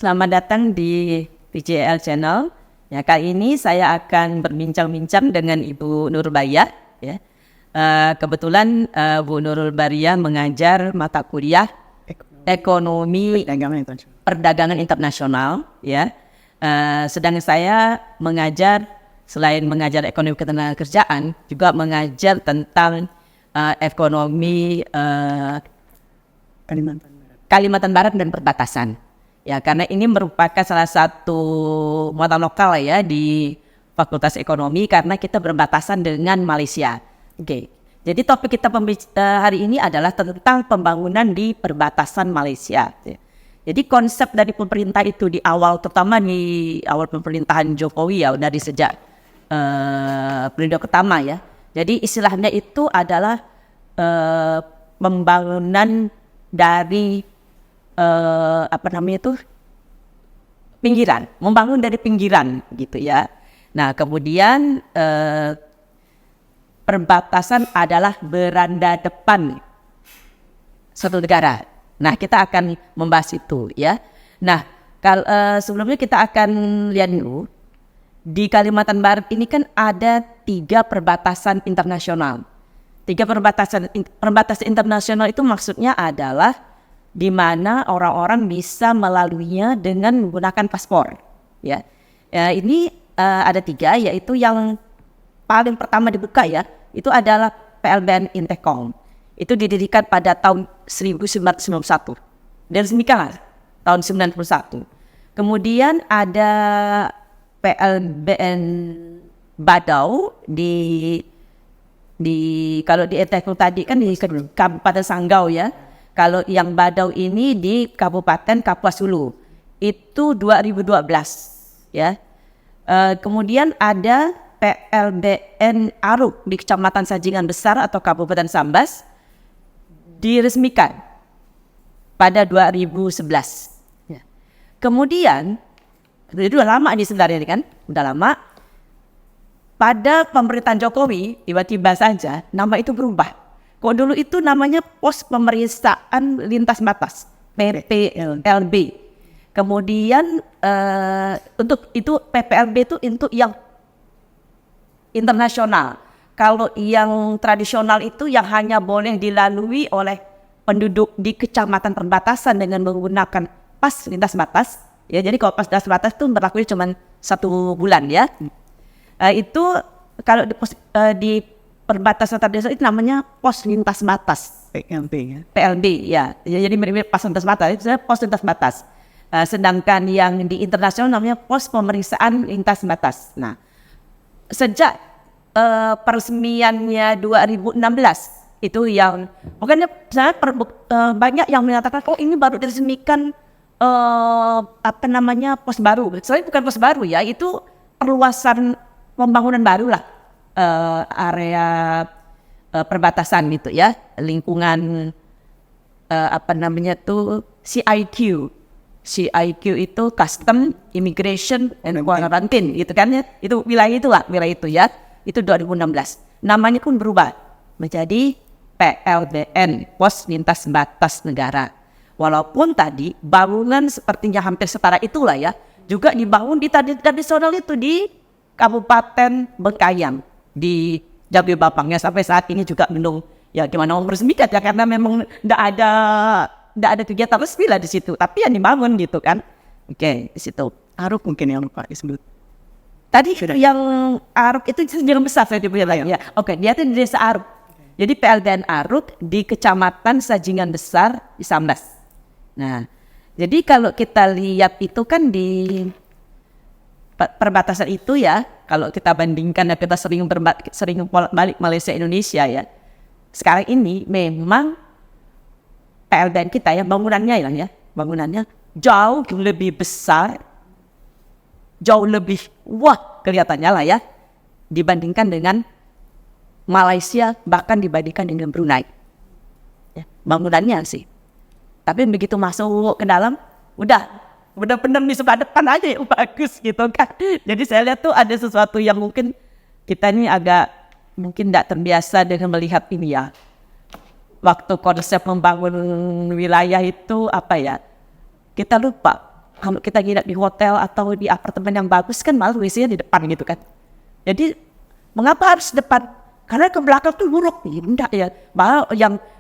Selamat datang di PJL Channel. Ya, kali ini saya akan berbincang-bincang dengan Ibu Nurbaiyah. Ya. Kebetulan Bu Nurbaiyah mengajar mata kuliah Ekonomi Perdagangan Internasional. Ya. Sedang saya mengajar, selain mengajar ekonomi ketenagakerjaan, juga mengajar tentang ekonomi Kalimantan Barat dan perbatasan. Ya, karena ini merupakan salah satu muatan lokal ya di Fakultas Ekonomi karena kita berbatasan dengan Malaysia. Oke. Jadi topik kita hari ini adalah tentang pembangunan di perbatasan Malaysia. Jadi konsep dari pemerintah itu di awal, terutama di awal pemerintahan Jokowi ya, dari sejak periode pertama ya. Jadi istilahnya itu adalah pembangunan dari pinggiran, membangun dari pinggiran gitu ya. Nah kemudian perbatasan adalah beranda depan suatu negara. Nah kita akan membahas itu ya. Nah sebelumnya kita akan lihat dulu di Kalimantan Barat ini kan ada 3 perbatasan internasional. 3 perbatasan internasional itu maksudnya adalah di mana orang-orang bisa melaluinya dengan menggunakan paspor. Ya, ini ada 3, yaitu yang paling pertama dibuka ya, itu adalah PLBN Intekong. Itu didirikan pada tahun 1991 dan resmikan tahun 91. Kemudian ada PLBN Badau di kalau di Intekong tadi kan di Kabupaten Sanggau ya. Kalau yang Badau ini di Kabupaten Kapuas Hulu, itu 2012 ya. Kemudian ada PLBN Aruk di Kecamatan Sajingan Besar atau Kabupaten Sambas, diresmikan pada 2011. Ya. Kemudian, itu udah lama ini sebenarnya kan, udah lama. Pada pemerintahan Jokowi, tiba-tiba saja nama itu berubah. Kok dulu itu namanya Pos Pemeriksaan Lintas Batas (PPLB). Kemudian untuk itu PPLB itu untuk yang internasional. Kalau yang tradisional itu yang hanya boleh dilalui oleh penduduk di kecamatan perbatasan dengan menggunakan pas lintas batas. Ya, jadi kalau pas lintas batas itu berlaku cuma 1 bulan ya. Itu kalau di perbatasan tradisional itu namanya pos lintas batas (PLB) ya. PLB ya. Jadi mirip pos lintas batas itu pos lintas batas. Sedangkan yang di internasional namanya pos pemeriksaan lintas batas. Nah, sejak peresmiannya 2016 itu yang makanya banyak yang menyatakan ini baru diresmikan pos baru. Soalnya bukan pos baru ya, itu perluasan pembangunan baru lah. Area perbatasan gitu ya, lingkungan CIQ itu Custom, Immigration, and Quarantine gitu kan ya, itu wilayah itu ya, itu 2016. Namanya pun berubah menjadi PLBN, Pos Lintas Batas Negara. Walaupun tadi bangunan sepertinya hampir setara itulah ya, juga dibangun di tradisional itu di Kabupaten Bengkayang di Jabe Bapangnya sampai saat ini juga belum ya gimana mau resmikan ya, karena memang tidak ada kegiatan resmi lah di situ, tapi yang dibangun gitu kan. Oke, di situ Aruk mungkin yang lupa disebut tadi sudah. Yang Aruk itu Sajingan Besar saya dipunya ya. Oke, dia itu di Desa Aruk. Jadi PLBN Aruk di Kecamatan Sajingan Besar di Sambas. Nah, jadi kalau kita lihat itu kan di perbatasan itu ya, kalau kita bandingkan ya, kita sering balik Malaysia Indonesia ya. Sekarang ini memang PLBN kita ya, bangunannya jauh lebih besar, jauh lebih wah kelihatannya lah ya, dibandingkan dengan Malaysia, bahkan dibandingkan dengan Brunei. Ya, bangunannya sih. Tapi begitu masuk ke dalam, udah benar-benar di sebelah depan aja ya bagus gitu kan. Jadi saya lihat tuh ada sesuatu yang mungkin kita ini agak mungkin tidak terbiasa dengan melihat ini ya. Waktu konsep membangun wilayah itu apa ya, kita lupa kalau kita nginap di hotel atau di apartemen yang bagus kan malah WC-nya di depan gitu kan. Jadi mengapa harus depan? Karena ke belakang tuh buruk. Enggak ya. Malah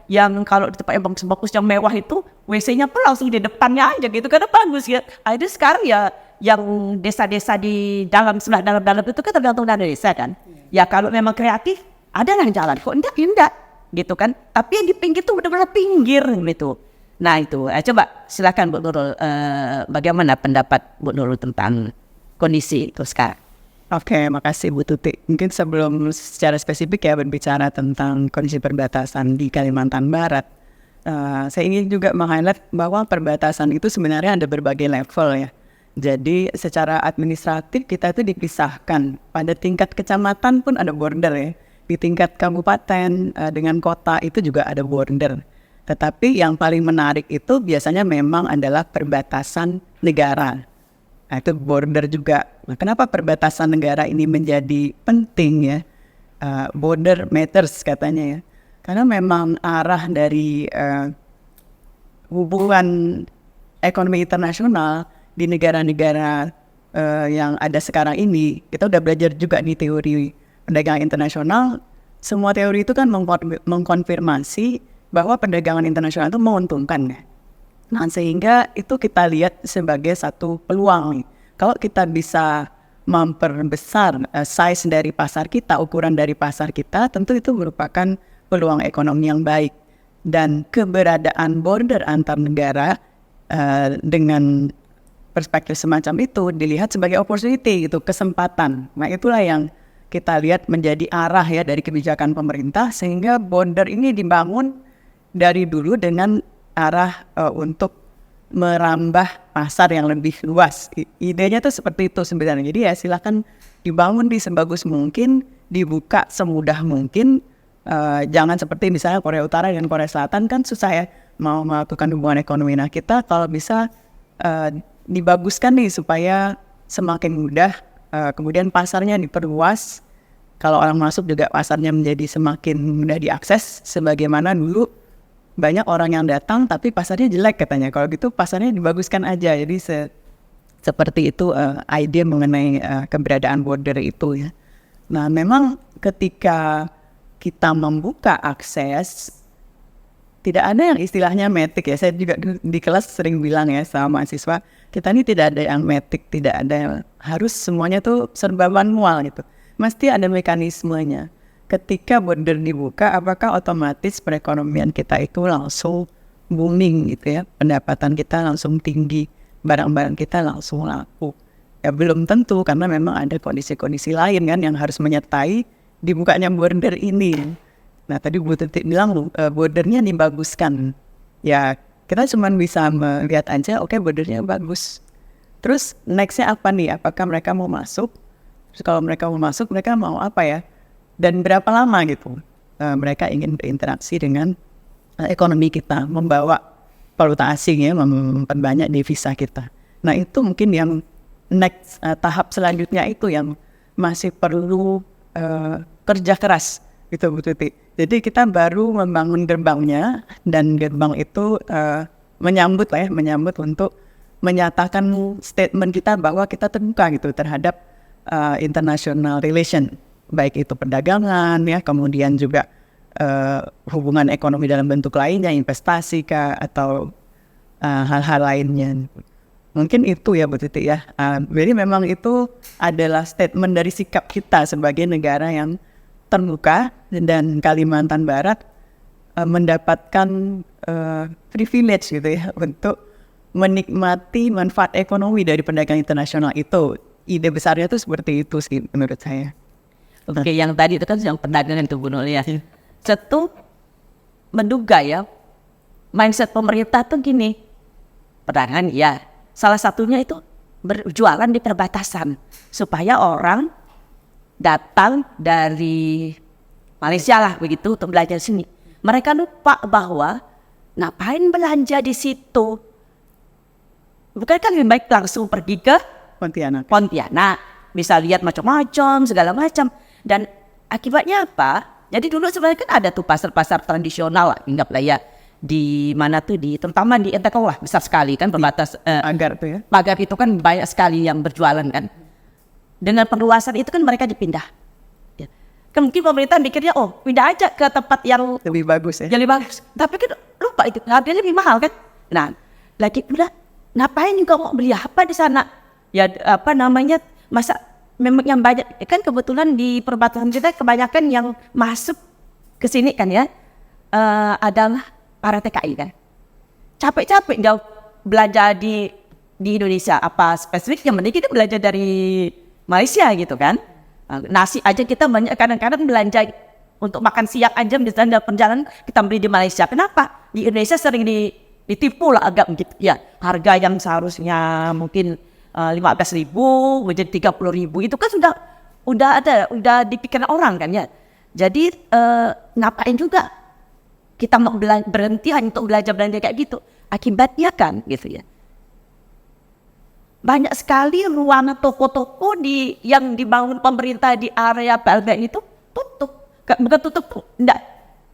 yang kalau di tempat yang bagus yang mewah itu WC-nya pun langsung di depannya aja gitu karena bagus ya. Akhirnya sekarang ya yang desa-desa di dalam sebelah dalam itu kan tergantung dari desa kan. Ya kalau memang kreatif ada yang jalan. Kok enggak gitu kan. Tapi yang di pinggir tuh benar-benar pinggir gitu. Nah itu, coba silakan Bu Nurul, bagaimana pendapat Bu Nurul tentang kondisi itu sekarang? Oke, makasih Bu Tuti. Mungkin sebelum secara spesifik ya berbicara tentang kondisi perbatasan di Kalimantan Barat, saya ingin juga meng-highlight bahwa perbatasan itu sebenarnya ada berbagai level ya. Jadi secara administratif kita itu dipisahkan. Pada tingkat kecamatan pun ada border ya. Di tingkat kabupaten dengan kota itu juga ada border. Tetapi yang paling menarik itu biasanya memang adalah perbatasan negara. Nah, itu border juga. Nah, kenapa perbatasan negara ini menjadi penting ya? Border matters katanya ya. Karena memang arah dari hubungan ekonomi internasional di negara-negara yang ada sekarang ini, kita udah belajar juga di teori perdagangan internasional. Semua teori itu kan mengkonfirmasi bahwa perdagangan internasional itu menguntungkan ya. Nah, sehingga itu kita lihat sebagai satu peluang nih. Kalau kita bisa memperbesar size dari pasar kita, ukuran dari pasar kita, tentu itu merupakan peluang ekonomi yang baik. Dan keberadaan border antar negara dengan perspektif semacam itu dilihat sebagai opportunity, gitu, kesempatan. Nah, itulah yang kita lihat menjadi arah ya dari kebijakan pemerintah, sehingga border ini dibangun dari dulu dengan arah untuk merambah pasar yang lebih luas. Idenya tuh seperti itu sebenarnya. Jadi ya silakan dibangun di sebagus mungkin, dibuka semudah mungkin. Jangan seperti misalnya Korea Utara dan Korea Selatan kan susah ya mau melakukan hubungan ekonomi. Nah, kita kalau bisa dibaguskan nih supaya semakin mudah, kemudian pasarnya diperluas. Kalau orang masuk juga pasarnya menjadi semakin mudah diakses, sebagaimana dulu banyak orang yang datang tapi pasarnya jelek katanya. Kalau gitu pasarnya dibaguskan aja. Jadi seperti itu ide mengenai keberadaan border itu ya. Nah, memang ketika kita membuka akses, tidak ada yang istilahnya metik ya. Saya juga di kelas sering bilang ya sama mahasiswa, kita ini tidak ada yang metik, tidak ada yang harus semuanya tuh serba manual gitu. Mesti ada mekanismenya. Ketika border dibuka, apakah otomatis perekonomian kita itu langsung booming gitu ya, pendapatan kita langsung tinggi, barang-barang kita langsung laku? Ya belum tentu, karena memang ada kondisi-kondisi lain kan yang harus menyertai dibukanya border ini. Nah, tadi Bu Tuti bilang bordernya dibaguskan. Ya kita cuma bisa melihat aja, oke, bordernya bagus. Terus nextnya apa nih? Apakah mereka mau masuk? Terus kalau mereka mau masuk, mereka mau apa ya? Dan berapa lama gitu mereka ingin berinteraksi dengan ekonomi kita, membawa valuta asing ya, memperbanyak devisa kita. Nah, itu mungkin yang next tahap selanjutnya itu yang masih perlu kerja keras gitu Bu Tuti. Jadi kita baru membangun gerbangnya, dan gerbang itu menyambut untuk menyatakan statement kita bahwa kita terbuka gitu terhadap international relation, baik itu perdagangan ya, kemudian juga hubungan ekonomi dalam bentuk lainnya, investasi kah, atau hal-hal lainnya. Mungkin itu ya Bu Titi ya. Jadi memang itu adalah statement dari sikap kita sebagai negara yang terbuka, dan Kalimantan Barat mendapatkan privilege gitu ya untuk menikmati manfaat ekonomi dari perdagangan internasional itu. Ide besarnya tuh seperti itu sih menurut saya. Oke, yang tadi itu kan yang perdagangan itu Bu Nurul ya. Satu menduga ya, mindset pemerintah tuh gini, perdagangan ya, salah satunya itu berjualan di perbatasan supaya orang datang dari Malaysia lah begitu untuk belanja sini. Mereka lupa bahwa ngapain belanja di situ? Bukankah lebih baik langsung pergi ke Pontianak, bisa lihat macam-macam, segala macam. Dan akibatnya apa? Jadi dulu sebenarnya kan ada tuh pasar-pasar tradisional lah, anggaplah ya, di mana tuh terutama di NTK lah besar sekali kan pembatas Agar tuh ya. pagar itu kan banyak sekali yang berjualan kan. Dengan perluasan itu kan mereka dipindah. Ya. Kan mungkin pemerintah mikirnya pindah aja ke tempat yang Lebih bagus ya. lebih bagus. Tapi kan lupa itu harganya lebih mahal kan. Nah, lagi udah ngapain juga mau beli apa di sana? Ya apa namanya masa memang yang banyak kan kebetulan di perbatasan kita kebanyakan yang masuk ke sini kan ya adalah para TKI kan. Capek-capek jauh belanja di Indonesia apa spesifik yang mending kita belanja dari Malaysia gitu kan. Nasi aja kita banyak kadang-kadang belanja untuk makan siang aja misalnya dalam perjalanan kita beli di Malaysia. Kenapa? Di Indonesia sering ditipu lah agak gitu ya. Harga yang seharusnya mungkin 15.000 menjadi 30.000 itu kan udah dipikirkan orang kan ya. Jadi ngapain juga kita mau berhenti hanya untuk belanja kayak gitu. Akibatnya kan gitu ya. Banyak sekali ruangan toko-toko yang dibangun pemerintah di area PLBN itu tutup. Bukan tutup, enggak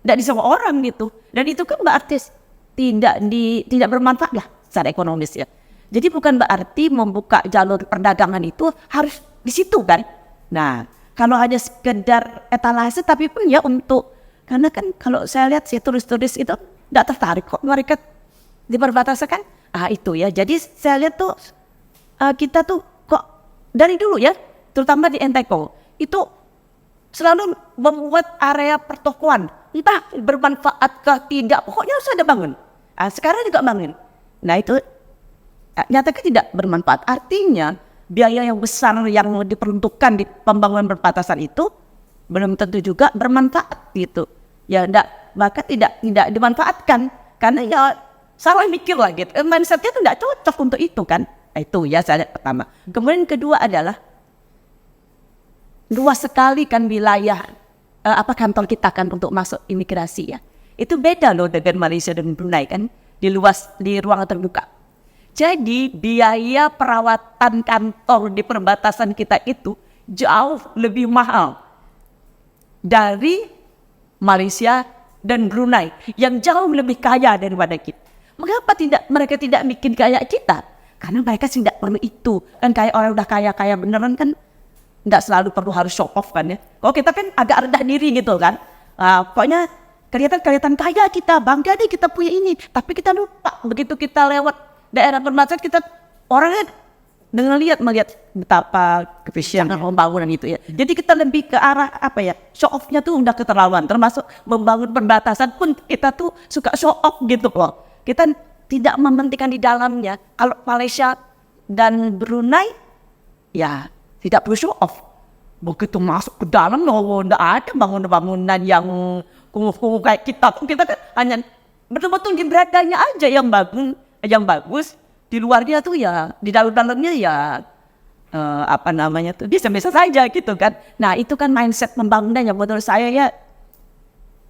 di semua orang gitu. Dan itu kan berarti tidak bermanfaat lah secara ekonomis ya. Jadi bukan berarti membuka jalur perdagangan itu harus di situ kan. Nah, kalau hanya sekedar etalase tapi pun ya karena kan kalau saya lihat sih turis-turis itu enggak tertarik kok mereka di perbatasan kan. Itu ya. Jadi saya lihat tuh kita tuh kok dari dulu ya, terutama di NTK itu selalu membuat area pertokoan entah bermanfaat ke tidak, pokoknya harus ada bangun. Sekarang juga bangun. Nah itu nyatakan tidak bermanfaat. Artinya biaya yang besar yang diperuntukkan di pembangunan perbatasan itu belum tentu juga bermanfaat gitu. Ya bahkan tidak dimanfaatkan karena ya salah mikir lah gitu. Mindsetnya itu tidak cocok untuk itu kan. Itu ya saya lihat pertama. Kemudian kedua adalah luas sekali kan wilayah kantor kita kan untuk masuk imigrasi ya. Itu beda loh dengan Malaysia dan Brunei kan di ruangan terbuka. Jadi biaya perawatan kantor di perbatasan kita itu jauh lebih mahal dari Malaysia dan Brunei yang jauh lebih kaya daripada kita. Mengapa mereka tidak bikin kayak kita? Karena mereka tidak perlu itu. Kan kayak orang udah kaya beneran kan tidak selalu perlu harus show off kan ya. Kalau kita kan agak rendah diri gitu kan. Pokoknya kelihatan kaya kita, bangga deh kita punya ini. Tapi kita lupa begitu kita lewat daerah perbatasan kita orangnya melihat betapa kefisyatan pembangunan itu ya. Jadi kita lebih ke arah show off-nya tuh udah keterlaluan. Termasuk membangun perbatasan pun kita tuh suka show off gitu loh. Kita tidak mementingkan di dalamnya. Kalau Malaysia dan Brunei ya tidak perlu show off. Begitu masuk ke dalam tidak ada bangunan-bangunan yang kumuh-kumuh kayak kita. Kita kan hanya betul-betul di beradanya aja yang bagus. Di luarnya tuh ya, di dalam-dalamnya ya biasa-biasa saja gitu kan. Nah itu kan mindset pembangunan yang menurut saya ya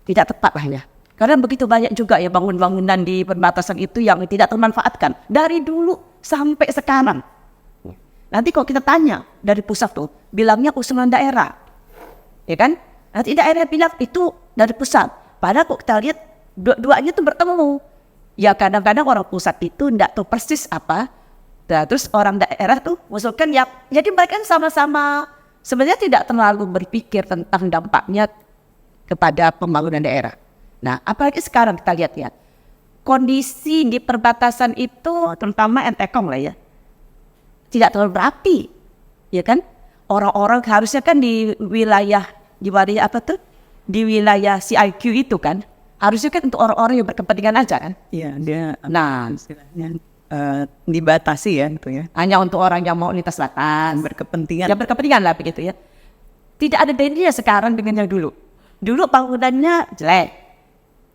tidak tepat lah ya. Karena begitu banyak juga ya bangunan-bangunan di perbatasan itu yang tidak termanfaatkan dari dulu sampai sekarang. Nanti kalau kita tanya dari pusat tuh, bilangnya usulan daerah, ya kan? Nanti daerah bilang itu dari pusat. Padahal kok kita lihat dua-duanya tuh bertemu. Ya kadang-kadang orang pusat itu tidak tahu persis apa. Terus orang daerah tuh usulkan ya, jadi mereka sama-sama sebenarnya tidak terlalu berpikir tentang dampaknya kepada pembangunan daerah. Nah, apalagi sekarang kita lihat ya, kondisi di perbatasan itu, terutama NTK lah ya, tidak terlalu berapi, ya kan? Orang-orang harusnya kan di wilayah di wilayah CIQ itu kan, harusnya kan untuk orang-orang yang berkepentingan aja kan? Iya, dia istilahnya dibatasi ya gitu ya. hanya untuk orang yang mau lintas batas, Berkepentingan. yang berkepentingan lah begitu ya. Tidak ada bedanya sekarang dengan yang dulu. Dulu bangunannya jelek.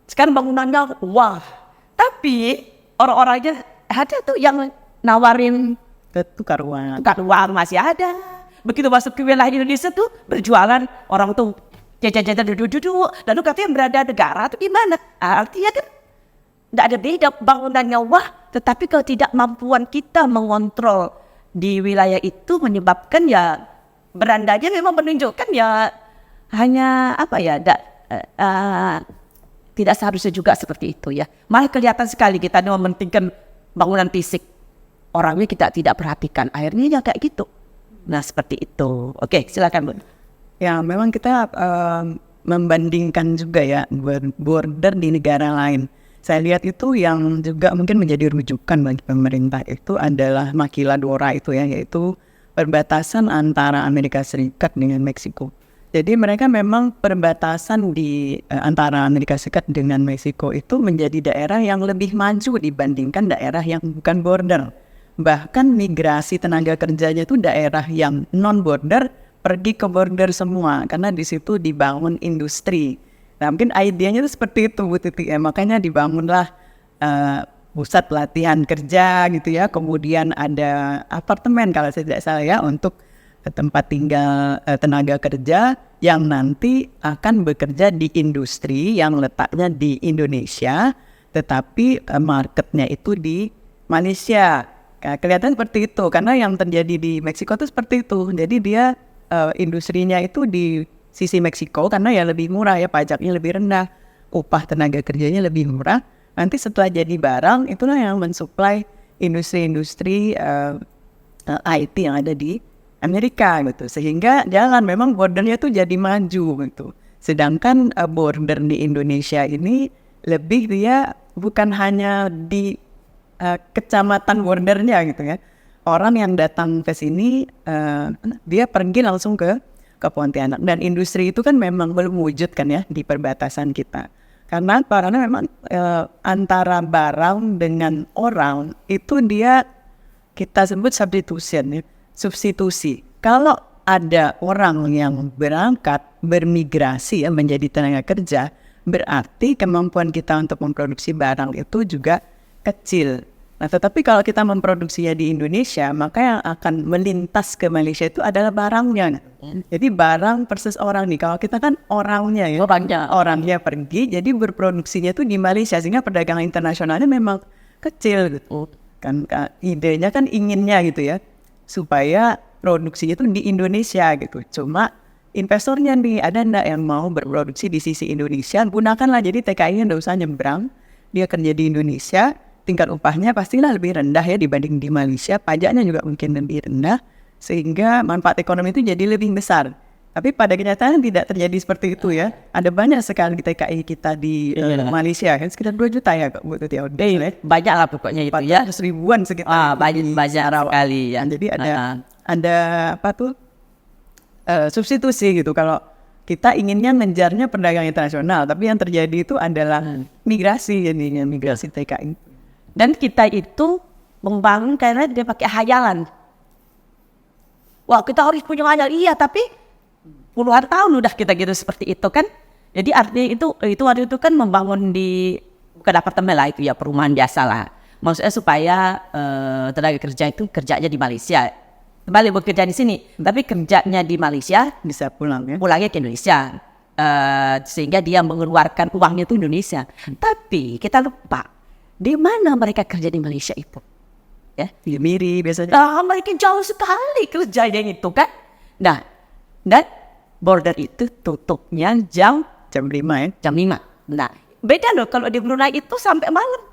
Sekarang bangunannya wah, tapi orang-orangnya ada tuh yang nawarin Tukar uang. masih ada. Begitu masuk ke wilayah Indonesia tuh berjualan orang tuh jajan-jajan duduk-duduk, lalu katanya berada negara tuh gimana? Artinya kan tidak ada beda bangunannya wah, tetapi kalau tidak mampuan kita mengontrol di wilayah itu menyebabkan ya berandanya memang menunjukkan ya hanya tidak seharusnya juga seperti itu ya. Malah kelihatan sekali kita ini mementingkan bangunan fisik, orangnya kita tidak perhatikan, akhirnya ya kayak gitu. Nah seperti itu. Oke, silakan Bu. Ya, memang kita membandingkan juga ya border di negara lain. Saya lihat itu yang juga mungkin menjadi rujukan bagi pemerintah itu adalah Maquiladora itu ya, yaitu perbatasan antara Amerika Serikat dengan Meksiko. Jadi mereka memang perbatasan di antara Amerika Serikat dengan Meksiko itu menjadi daerah yang lebih maju dibandingkan daerah yang bukan border. Bahkan migrasi tenaga kerjanya itu daerah yang non-border pergi ke border semua, karena di situ dibangun industri. Nah mungkin idenya itu seperti itu Bu Titi ya, makanya dibangunlah pusat pelatihan kerja gitu ya, kemudian ada apartemen kalau saya tidak salah ya untuk tempat tinggal tenaga kerja yang nanti akan bekerja di industri yang letaknya di Indonesia, tetapi marketnya itu di Malaysia. Nah, kelihatan seperti itu, karena yang terjadi di Meksiko itu seperti itu, jadi dia industrinya itu di sisi Meksiko karena ya lebih murah ya, pajaknya lebih rendah, upah tenaga kerjanya lebih murah. Nanti setelah jadi barang itulah yang mensuplai industri-industri IT yang ada di Amerika gitu, sehingga jalan memang bordernya tuh jadi maju gitu. Sedangkan border di Indonesia ini lebih dia bukan hanya di kecamatan bordernya gitu ya. Orang yang datang ke sini dia pergi langsung ke Pontianak, dan industri itu kan memang belum wujud kan ya di perbatasan kita. Karena memang antara barang dengan orang itu dia kita sebut substitution ya, substitusi. Kalau ada orang yang berangkat bermigrasi ya menjadi tenaga kerja, berarti kemampuan kita untuk memproduksi barang itu juga kecil. Nah, tetapi kalau kita memproduksinya di Indonesia, maka yang akan melintas ke Malaysia itu adalah barangnya. Jadi barang versus orang nih. Kalau kita kan orangnya ya, orangnya pergi, jadi berproduksinya itu di Malaysia, sehingga perdagangan internasionalnya memang kecil gitu. Kan idenya kan inginnya gitu ya, supaya produksinya itu di Indonesia gitu. Cuma investornya nih, ada enggak yang mau berproduksi di sisi Indonesia? Gunakanlah, jadi TKI-nya nggak usah nyebrang, dia kerja di Indonesia. Tingkat upahnya pastilah lebih rendah ya dibanding di Malaysia, pajaknya juga mungkin lebih rendah, sehingga manfaat ekonomi itu jadi lebih besar. Tapi pada kenyataan tidak terjadi seperti itu ya. Ada banyak sekali TKI kita di Malaysia kan, sekitar 2 juta ya Kak Bu Tuti. Banyak lah pokoknya itu ya. 400 ribuan sekitar. Banyak sekali ya. Jadi ada apa tuh substitusi gitu. Kalau kita inginnya mengejarnya perdagangan internasional, tapi yang terjadi itu adalah migrasi, jadinya migrasi TKI. Dan kita itu membangun karena dia pakai hayalan. Wah, kita harus punya hayal, iya, tapi puluhan tahun udah kita gitu seperti itu kan. Jadi artinya itu waktu itu kan membangun di bukan apartemen lah itu ya, perumahan biasa lah. Maksudnya supaya tenaga kerja itu kerjanya di Malaysia, kembali bekerja di sini, tapi kerjanya di Malaysia Bisa pulang ya. pulangnya ke Indonesia, sehingga dia mengeluarkan uangnya itu Indonesia. Tapi kita lupa di mana mereka kerja di Malaysia itu, ya? Di Miri biasanya. Nah, mereka jauh sekali kerjanya itu kan. Nah, dan border itu tutupnya jam 5 ya. jam 5. Nah, beda loh kalau di Brunei itu sampai malam.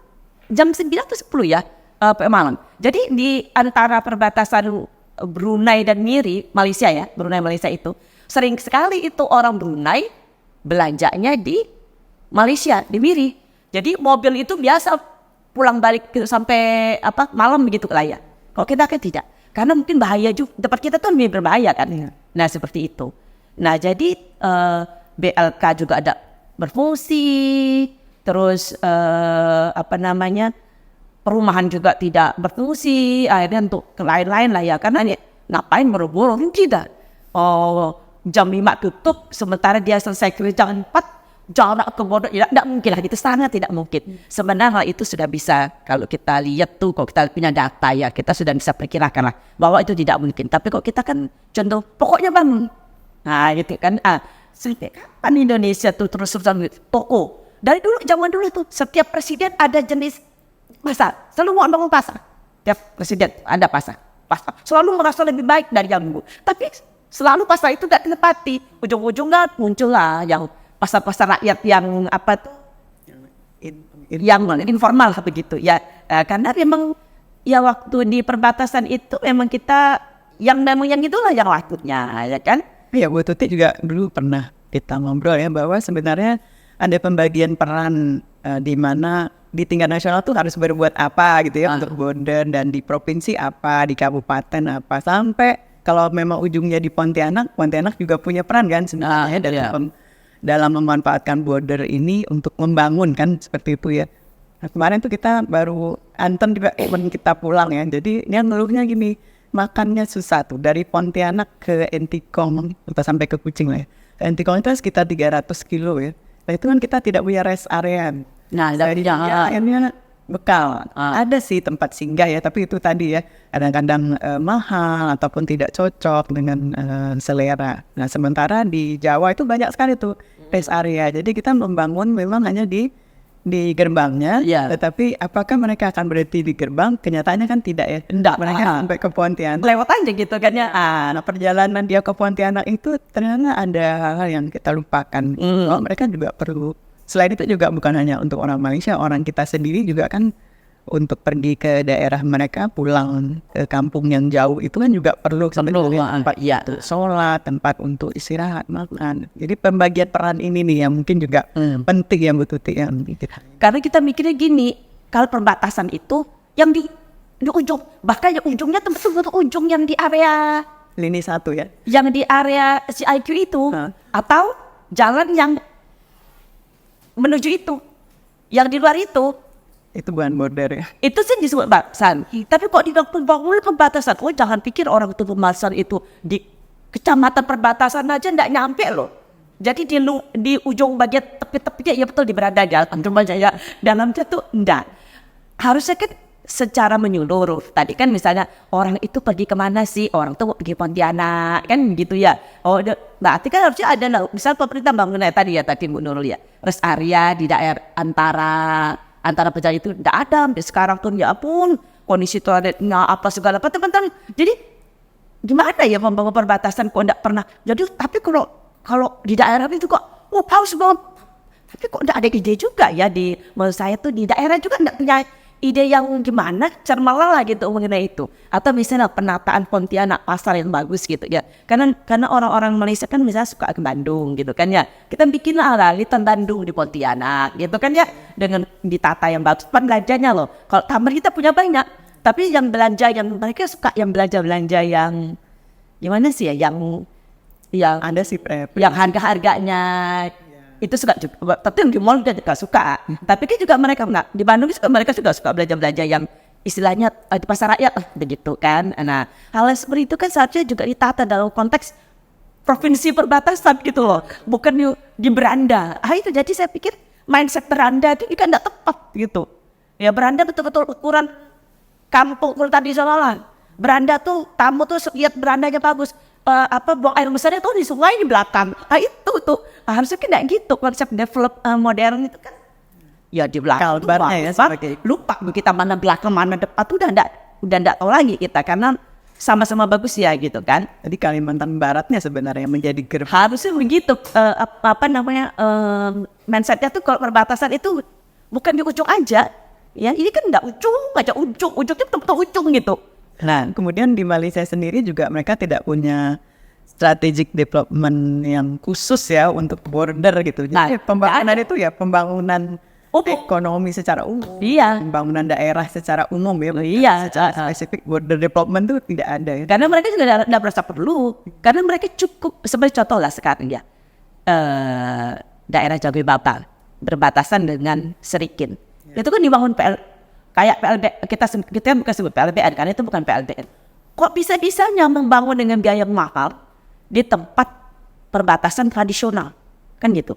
Jam 9 atau 10 ya, sampai malam. Jadi di antara perbatasan Brunei dan Miri, Malaysia ya, Brunei Malaysia itu, sering sekali itu orang Brunei belanjanya di Malaysia, di Miri. Jadi mobil itu biasa pulang balik sampai malam begitu lah ya. Kalau kita kan tidak, karena mungkin bahaya juga. Tempat kita tuh lebih berbahaya kan. Nah seperti itu. Nah jadi BLK juga ada berfungsi, terus perumahan juga tidak berfungsi. Akhirnya untuk lain-lain lah ya. Karena ngapain buru-buru? Tidak. Jam 5 tutup, sementara dia selesai kerja jam 4. Jarak ke border, ya tidak mungkin lah, itu sangat tidak mungkin. Sebenarnya itu sudah bisa, kalau kita lihat tuh, kalau kita punya data ya, kita sudah bisa perkirakan lah bahwa itu tidak mungkin. Tapi kok kita kan contoh, pokoknya bangun. Nah gitu kan, sampai kapan Indonesia tuh terus-terusan toko? Dari dulu, zaman dulu tuh, setiap presiden ada jenis pasar, selalu mau bangun pasar. Setiap presiden ada pasar, selalu merasa lebih baik dari yang dulu. Tapi selalu pasar itu tidak ditepati. Ujung-ujungnya muncullah yang pasar-pasar rakyat yang yang informal begitu ya. Karena memang ya waktu di perbatasan itu memang kita yang itulah yang waktunya ya kan. Ya, Bu Tuti juga dulu pernah kita ngobrol ya bahwa sebenarnya ada pembagian peran di mana di tingkat nasional tuh harus berbuat apa gitu ya untuk border, dan di provinsi apa, di kabupaten apa, sampai kalau memang ujungnya di Pontianak juga punya peran kan sebenarnya dalam memanfaatkan border ini untuk membangun kan seperti itu ya. Nah, kemarin tuh kita baru Anton juga kita pulang ya, jadi dia ngeluhnya gini, makannya susah tuh dari Pontianak ke Entikong atau sampai ke Kucing lah ya. Entikong itu sekitar 300 kilo ya. Nah itu kan kita tidak punya rest area. Nah, akhirnya bekal. Ada sih tempat singgah ya, tapi itu tadi ya kadang-kadang mahal ataupun tidak cocok dengan selera. Nah sementara di Jawa itu banyak sekali tuh rest area. Jadi kita membangun memang hanya di gerbangnya, tetapi apakah mereka akan berhenti di gerbang? Kenyataannya kan tidak ya. Enggak, mereka sampai ke Pontianak. Lewat aja gitu kan ya. Nah perjalanan dia ke Pontianak itu ternyata ada hal yang kita lupakan. Mereka juga perlu. Selain itu juga bukan hanya untuk orang Malaysia, orang kita sendiri juga kan untuk pergi ke daerah mereka, pulang ke kampung yang jauh itu kan juga perlu tempat sholat, tempat untuk istirahat, makan. Jadi pembagian peran ini nih yang mungkin juga penting ya Bu Tuti ya. Karena kita mikirnya gini, kalau perbatasan itu yang di ujung, bahkan yang ujungnya betul-betul ujung yang di area lini 1 ya, yang di area CIQ itu, atau jalan yang menuju itu, yang di luar itu bukan border ya. Itu sih disebut batasan. Tapi kok di bangun pembatasan, jangan pikir orang itu pembatasan itu di kecamatan perbatasan aja ndak nyampe loh. Jadi di ujung bagian tepi-tepinya ya betul di beranda jalan, cuma ya dalamnya tuh enggak. Harusnya kan secara menyeluruh. Tadi kan misalnya orang itu pergi kemana sih? Orang tuh pergi Pontianak kan gitu ya. Berarti kan harusnya ada, misal pemerintah bangun tadi Bu Nurul ya, rest area di daerah antara pejalan itu tidak ada. Sekarang tuh ya ampun, kondisi toiletnya apa segala teman-teman. Jadi gimana ya membangun perbatasan kok tidak pernah. Jadi tapi kalau di daerah itu kok haus banget. Tapi kok tidak ada ide juga ya menurut saya tuh di daerah juga tidak punya ide yang gimana cermelah lah gitu mengenai itu. Atau misalnya penataan Pontianak pasar yang bagus gitu ya. Karena orang-orang Malaysia kan misalnya suka ke Bandung gitu kan ya. Kita bikin litan Bandung di Pontianak gitu kan ya. Dengan ditata yang bagus. Belanjanya loh. Kalau Tamar kita punya banyak. Tapi yang belanja yang mereka suka yang belanja yang gimana sih ya, yang ada sih yang harga-harganya itu suka juga, tapi yang di mall juga suka. Tapi kan juga mereka di Bandung juga mereka suka belanja-belanja yang istilahnya di pasar rakyat begitu kan. Nah hal seperti itu kan seharusnya juga ditata dalam konteks provinsi perbatasan gitu loh, bukan di beranda. Itu jadi saya pikir mindset beranda itu juga tidak tepat gitu ya. Beranda betul-betul ukuran kampung tradisional. Beranda tuh tamu tuh lihat berandanya bagus, buang air besarnya tuh di sungai di belakang. Itu tuh harusnya kan tidak gitu konsep develop modern itu kan. Ya di belakang ya, lupa kita mana belakang mana depan tuh udah enggak tahu lagi kita, karena sama-sama bagus ya gitu kan. Jadi Kalimantan Baratnya sebenarnya menjadi gerbang. Harusnya begitu mindsetnya tuh kalau perbatasan itu bukan di ujung aja. Ya ini kan enggak ujungnya betul-betul ujung gitu. Nah, kemudian di Malaysia sendiri juga mereka tidak punya strategic development yang khusus ya untuk border gitu. Jadi pembangunan itu ya pembangunan ekonomi secara umum, pembangunan daerah secara umum ya. Secara spesifik border development itu tidak ada ya. Karena mereka juga tidak merasa perlu. Karena mereka cukup, sebagai contoh lah sekarang ya, daerah Jawi Bapak berbatasan dengan Serikin. Itu kan dibangun kayak kita bukan sebut PLBN karena itu bukan PLBN. Kok bisa-bisanya membangun dengan biaya mahal di tempat perbatasan tradisional kan gitu?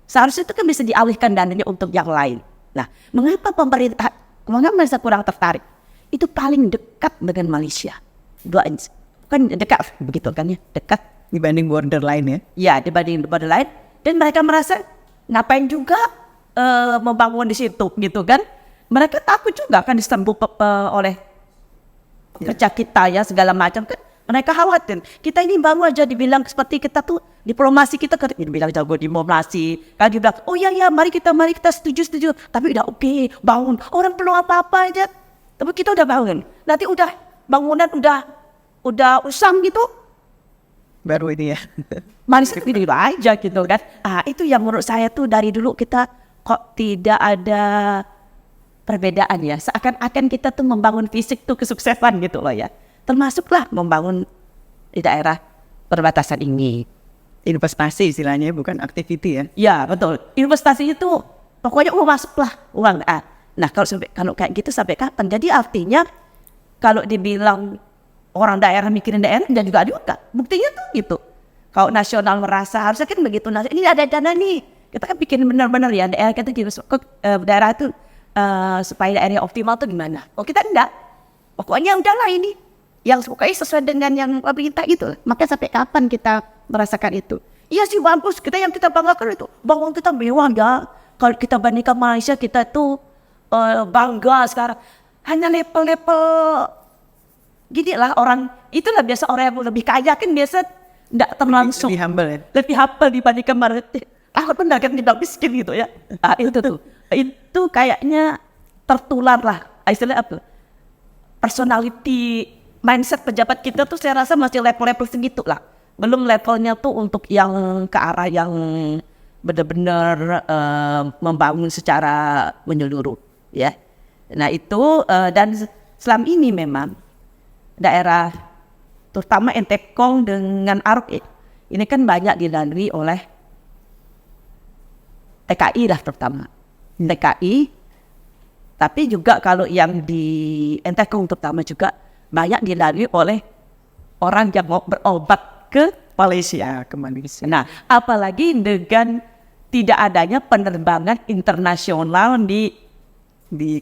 Seharusnya itu kan bisa dialihkan dananya untuk yang lain. Nah, mengapa Malaysia kurang tertarik? Itu paling dekat dengan Malaysia, kan dekat begitu kan ya, dekat dibanding border lain ya? Ya, dibanding border lain, dan mereka merasa ngapain juga membangun di situ gitu kan? Mereka takut juga kan diserbu oleh kerja kita ya segala macam kan. Mereka khawatir. Kita ini baru aja dibilang seperti kita tuh diplomasi kita kan dia bilang jago diplomasi. Kan dia bilang, oh ya mari kita setuju. Tapi udah oke, bangun. Orang belum apa-apa aja. Tapi kita udah bangun. Nanti udah bangunan udah usang gitu. Baru ini ya. Manis itu aja gitu kan. Itu yang menurut saya tuh dari dulu kita kok tidak ada perbedaan ya. Seakan-akan kita tuh membangun fisik tuh kesuksesan gitu loh ya. Termasuklah membangun di daerah perbatasan ini. Investasi istilahnya, bukan activity ya. Ya betul. Investasi itu pokoknya uang masuk lah. Uang. Nah kalau kayak gitu sampai kapan? Jadi artinya kalau dibilang orang daerah mikirin daerah dan juga ada buktinya tuh gitu. Kalau nasional merasa harusnya kan begitu. Ini ada dana nih. Kita kan bikin benar-benar ya daerah kita gitu. Daerah itu supaya daerahnya optimal tuh gimana? Kalau kita enggak. Pokoknya udahlah ini. Yang pokoknya sesuai dengan yang pemerintah gitu. Maka sampai kapan kita merasakan itu? Iya sih bagus. Yang kita banggakan itu. Bangun kita mewah ya. Kalau kita bandingkan Malaysia kita tuh bangga sekarang. Hanya level-level gini lah orang. Itulah biasa orang yang lebih kaya kan biasa tidak terlangsung. Lebih humble ya. Lebih humble dibandingkan Malaysia. Aku benar kan tidak miskin gitu ya. Itu tuh. Itu kayaknya tertular lah. Istilahnya apa? Personality mindset pejabat kita tuh saya rasa masih level-level segitu lah. Belum levelnya tuh untuk yang ke arah yang benar-benar membangun secara menyeluruh ya. Nah itu dan selama ini memang daerah terutama Entekong dengan Aruk ini kan banyak dilalui oleh TKI lah terutama. TKI, tapi juga kalau yang di Entekong terutama juga banyak dilalui oleh orang yang mau berobat ke Malaysia. Nah, apalagi dengan tidak adanya penerbangan internasional di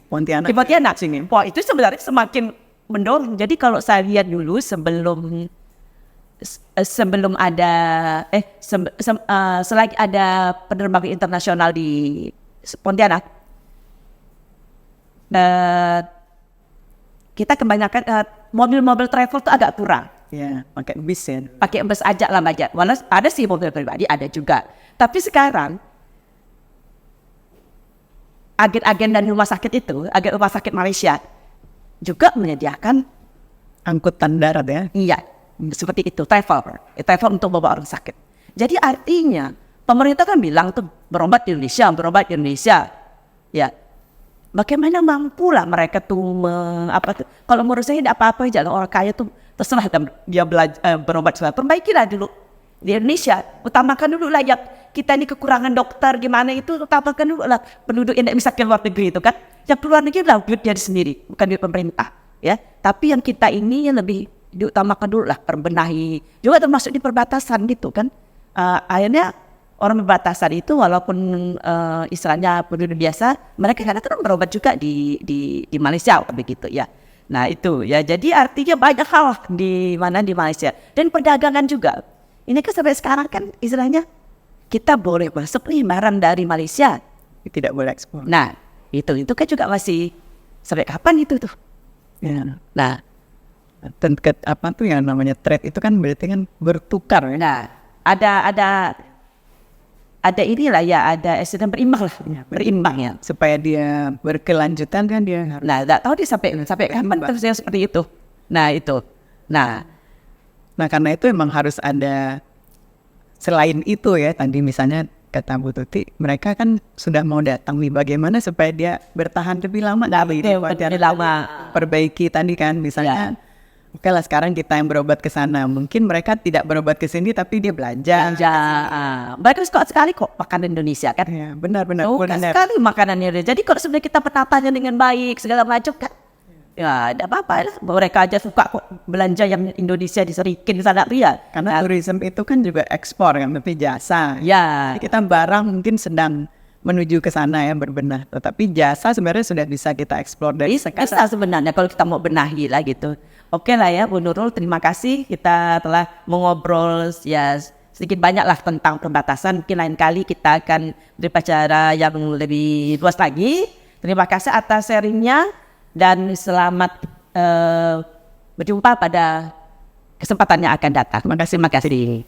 Pontianak. Sini. Wah, itu sebenarnya semakin mendorong. Jadi kalau saya lihat dulu sebelum ada selagi ada penerbangan internasional di Pontianak, kita kebanyakan mobil-mobil travel tuh agak kurang. Ya, pakai bis ya. Pakai bus aja lah aja. Walau ada sih mobil pribadi, ada juga. Tapi sekarang agen-agen dan rumah sakit itu, agen rumah sakit Malaysia juga menyediakan angkutan darat ya. Iya, seperti itu, travel untuk bawa orang sakit. Jadi artinya pemerintah kan bilang tuh berobat di Indonesia. Ya. Bagaimana mampulah mereka tuh kalau menurut saya tidak apa-apa aja orang kaya tuh terserah dia berobat sebenarnya. Perbaikilah dulu di Indonesia, utamakan dulu lah ya kita ini kekurangan dokter gimana itu, utamakan dulu lah penduduk yang tidak bisa ke luar negeri itu kan, yang keluar negeri lah duit dia sendiri, bukan duit pemerintah ya. Tapi yang kita ini yang lebih diutamakan dulu lah, perbenahi juga termasuk di perbatasan gitu kan. Akhirnya orang perbatasan itu walaupun istilahnya penduduk biasa, mereka kadang-kadang berobat juga di Malaysia begitu ya. Nah itu ya, jadi artinya banyak hal di Malaysia dan perdagangan juga. Ini kan sampai sekarang kan istilahnya kita boleh masuk nih barang dari Malaysia, tidak boleh ekspor. Nah itu kan juga masih sampai kapan itu tuh? Ya. Nah, apa tuh yang namanya trade itu kan berarti kan bertukar ya. Nah ada inilah ya, ada sedang berimbang lah, berimbang ya. Supaya dia berkelanjutan kan dia harus. Nah, tak tahu dia sampai kapan terusnya seperti itu. Nah itu, Nah karena itu emang harus ada selain itu ya, tadi misalnya kata Bu Tuti, mereka kan sudah mau datang nih, bagaimana supaya dia bertahan lebih lama. Lebih lama. Perbaiki tadi kan misalnya. Ya. Oke lah sekarang kita yang berobat ke sana, mungkin mereka tidak berobat ke sini tapi dia belanja. Mereka suka sekali kok makanan Indonesia kan. Ya, benar-benar. Suka sekali makanannya. Jadi kalau sebenarnya kita menatanya dengan baik segala macam kan, ya tidak apa-apa lah. Mereka aja suka kok belanja yang Indonesia diserikin sana tuh ya. Karena tourism itu kan juga ekspor kan, tapi jasa. Ya. Jadi kita barang mungkin sedang menuju ke sana ya berbenah, tetapi jasa sebenarnya sudah bisa kita eksplor dari sekarang. Bisa sebenarnya kalau kita mau benahi lah gitu. Oke lah ya Bu Nurul, terima kasih kita telah mengobrol ya sedikit banyak lah tentang perbatasan. Mungkin lain kali kita akan berbicara yang lebih luas lagi. Terima kasih atas sharingnya dan selamat berjumpa pada kesempatan yang akan datang. Terima kasih.